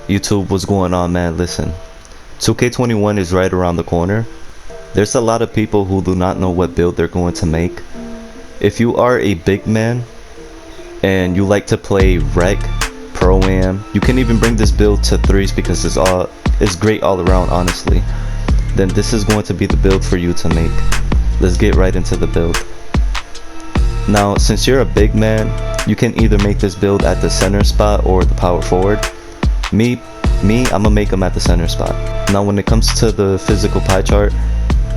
YouTube, what's going on, man? Listen, 2K21 is right around the corner. There's a lot of people who do not know what build they're going to make. If you are a big man and you like to play rec, pro-am, you can even bring this build to threes because it's great all around, honestly. Then this is going to be the build for you to make. Let's get right into the build. Now, since you're a big man, you can either make this build at the center spot or the power forward. Me, I'm gonna make them at the center spot. Now, when it comes to the physical pie chart,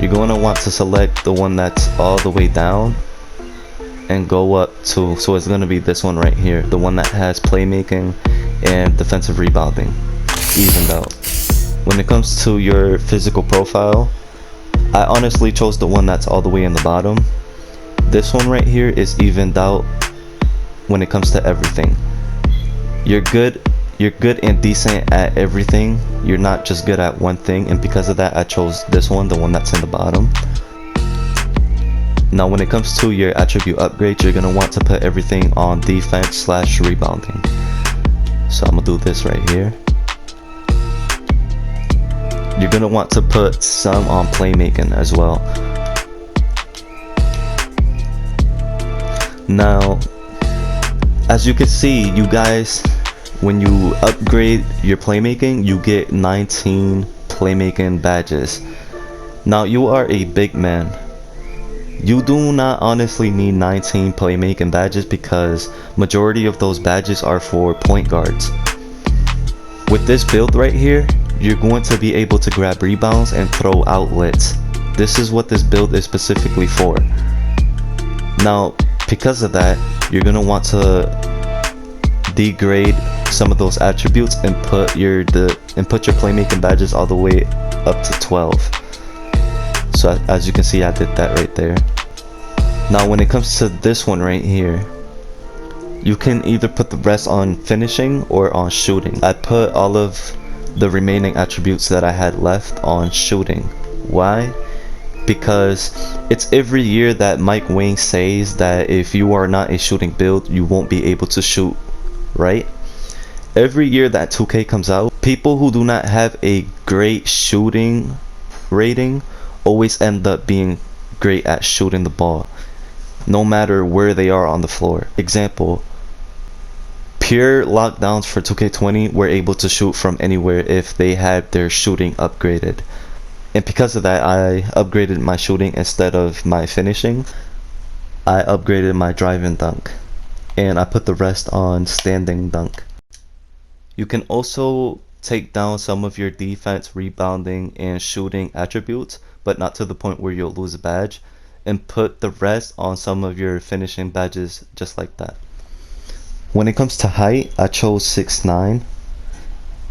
you're going to want to select the one that's all the way down and go up to, so it's going to be this one right here, the one that has playmaking and defensive rebounding evened out. When it comes to your physical profile, I honestly chose the one that's all the way in the bottom. This one right here is evened out when it comes to everything. You're good and decent at everything. You're not just good at one thing, and because of that I chose this one, the one that's in the bottom. Now when it comes to your attribute upgrades, you're gonna want to put everything on defense / rebounding. So I'm gonna do this right here. You're gonna want to put some on playmaking as well. Now, as you can see, you guys, when you upgrade your playmaking, you get 19 playmaking badges. Now, you are a big man. You do not honestly need 19 playmaking badges because majority of those badges are for point guards. With this build right here, you're going to be able to grab rebounds and throw outlets. This is what this build is specifically for. Now, because of that, you're going to want to degrade some of those attributes and put your playmaking badges all the way up to 12. So as you can see, I did that right there. Now when it comes to this one right here, you can either put the rest on finishing or on shooting. I put all of the remaining attributes that I had left on shooting. Why? Because it's every year that Mike Wang says that if you are not a shooting build, you won't be able to shoot, right? Every year that 2K comes out, people who do not have a great shooting rating always end up being great at shooting the ball, no matter where they are on the floor. Example, pure lockdowns for 2K20 were able to shoot from anywhere if they had their shooting upgraded. And because of that, I upgraded my shooting instead of my finishing. I upgraded my drive and dunk, and I put the rest on standing dunk. You can also take down some of your defense, rebounding, and shooting attributes, but not to the point where you'll lose a badge, and put the rest on some of your finishing badges just like that. When it comes to height, I chose 6'9".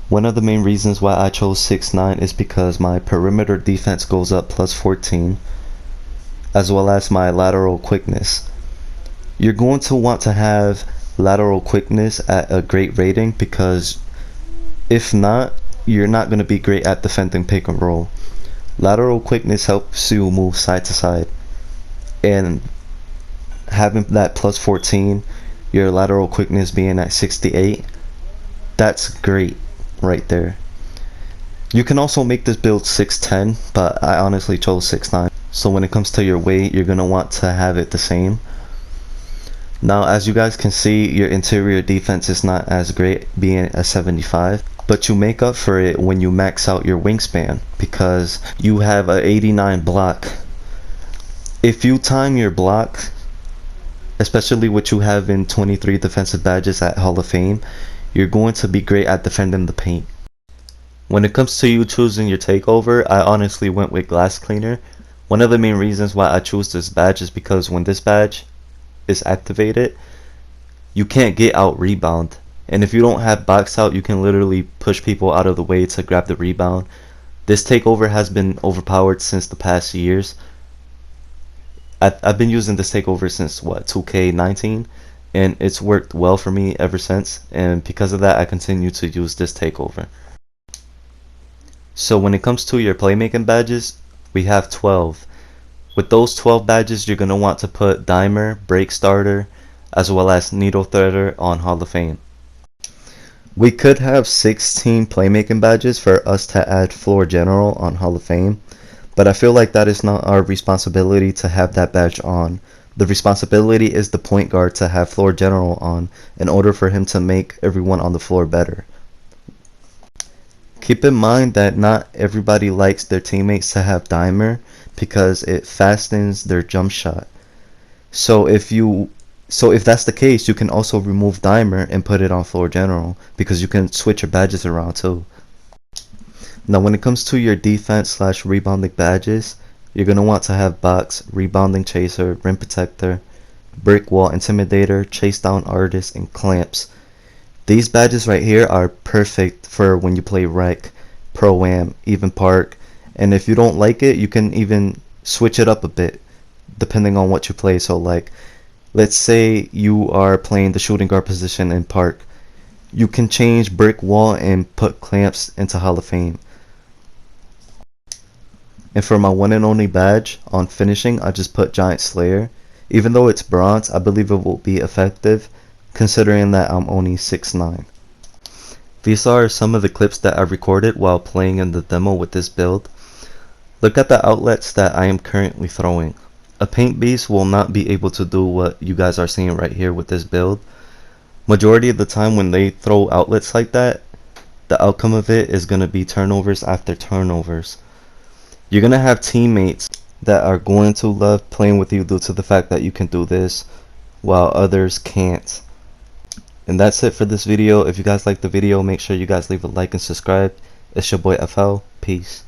One of the main reasons why I chose 6'9" is because my perimeter defense goes up plus 14, as well as my lateral quickness. You're going to want to have lateral quickness at a great rating, because if not, you're not going to be great at defending pick and roll. Lateral quickness helps you move side to side, and having that plus 14, your lateral quickness being at 68, that's great right there. You can also make this build 6'10", but I honestly chose 6'9". So when it comes to your weight, you're going to want to have it the same. Now, as you guys can see, your interior defense is not as great, being a 75, but you make up for it when you max out your wingspan, because you have a 89 block. If you time your block, especially what you have in 23 defensive badges at Hall of Fame, you're going to be great at defending the paint. When it comes to you choosing your takeover, I honestly went with glass cleaner. One of the main reasons why I choose this badge is because when this badge is activated, you can't get out rebound, and if you don't have box out, you can literally push people out of the way to grab the rebound. This takeover has been overpowered since the past years. I've been using this takeover since 2K19, and it's worked well for me ever since, and because of that I continue to use this takeover. So when it comes to your playmaking badges, we have 12. With those 12 badges, you're going to want to put Dimer, Break Starter, as well as Needle Threader on Hall of Fame. We could have 16 playmaking badges for us to add floor general on Hall of Fame, but I feel like that is not our responsibility to have that badge on. The responsibility is the point guard to have floor general on in order for him to make everyone on the floor better. Keep in mind that not everybody likes their teammates to have dimer because it fastens their jump shot. So if that's the case, you can also remove dimer and put it on floor general because you can switch your badges around too. Now when it comes to your defense slash rebounding badges, you're going to want to have box, rebounding chaser, rim protector, brick wall intimidator, chase down artist, and clamps. These badges right here are perfect for when you play rec, pro-am, even park, and if you don't like it, you can even switch it up a bit depending on what you play. So like, let's say you are playing the shooting guard position in park, you can change brick wall and put clamps into Hall of Fame. And for my one and only badge on finishing, I just put Giant Slayer. Even though it's bronze, I believe it will be effective considering that I'm only 6'9". These are some of the clips that I recorded while playing in the demo with this build. Look at the outlets that I am currently throwing. A paint beast will not be able to do what you guys are seeing right here with this build. Majority of the time when they throw outlets like that, the outcome of it is going to be turnovers after turnovers. You're going to have teammates that are going to love playing with you due to the fact that you can do this while others can't. And that's it for this video. If you guys like the video, make sure you guys leave a like and subscribe. It's your boy FL. Peace.